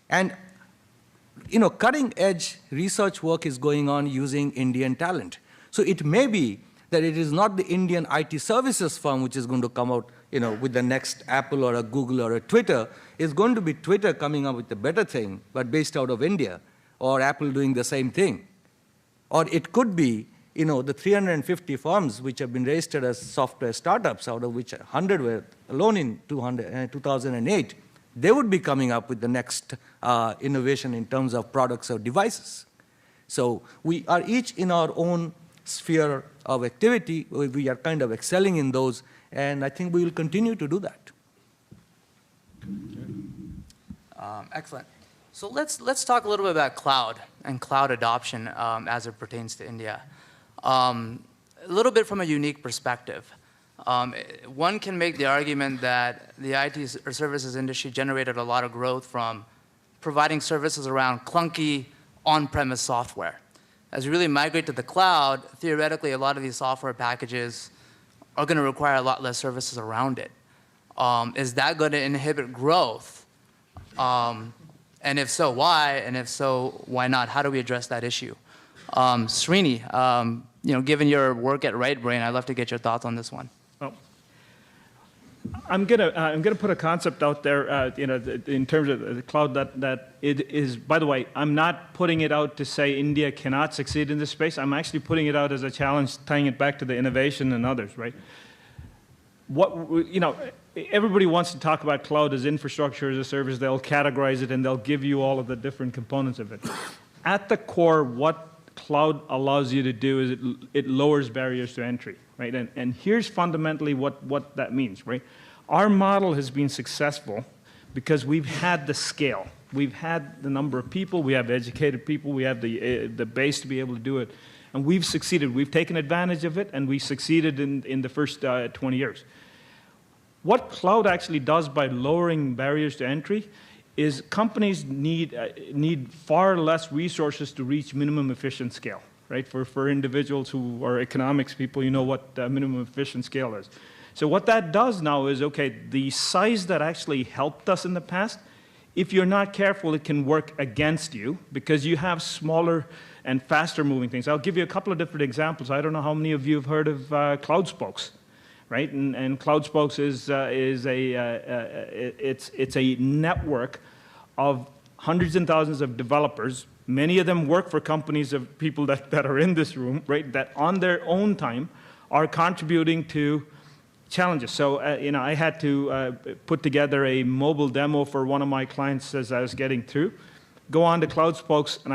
And cutting edge research work is going on using Indian talent. So it may be that it is not the Indian IT services firm which is going to come out with the next Apple or a Google or a Twitter. It's going to be Twitter coming up with a better thing, but based out of India, or Apple doing the same thing. Or it could be the 350 firms which have been registered as software startups, out of which 100 were alone in 2008, they would be coming up with the next innovation in terms of products or devices. So we are each in our own sphere of activity. We are kind of excelling in those, and I think we will continue to do that. Excellent. So let's talk a little bit about cloud and cloud adoption as it pertains to India. A little bit from a unique perspective. One can make the argument that the IT services industry generated a lot of growth from providing services around clunky on-premise software. As we really migrate to the cloud, theoretically, a lot of these software packages are going to require a lot less services around it. Is that going to inhibit growth? And if so, why? And if so, why not? How do we address that issue? Srini, given your work at Right Brain, I'd love to get your thoughts on this one. Well, I'm gonna put a concept out there, in terms of the cloud that it is. By the way, I'm not putting it out to say India cannot succeed in this space. I'm actually putting it out as a challenge, tying it back to the innovation and others, right? Everybody wants to talk about cloud as infrastructure as a service. They'll categorize it and they'll give you all of the different components of it. At the core, what cloud allows you to do is it lowers barriers to entry, right? And here's fundamentally what that means, right? Our model has been successful because we've had the scale. We've had the number of people, we have educated people, we have the base to be able to do it. And we've succeeded. We've taken advantage of it, and we succeeded in the first 20 years. What cloud actually does by lowering barriers to entry is companies need far less resources to reach minimum efficient scale, right? For individuals who are economics people, you know what minimum efficient scale is. So what that does now is, okay, the size that actually helped us in the past, if you're not careful, it can work against you because you have smaller and faster moving things. I'll give you a couple of different examples. I don't know how many of you have heard of Cloud Spokes, right? And Cloud Spokes is a network of hundreds and thousands of developers. Many of them work for companies of people that are in this room, right? That on their own time are contributing to challenges. So I had to put together a mobile demo for one of my clients as I was getting through. Go on to Cloud Spokes and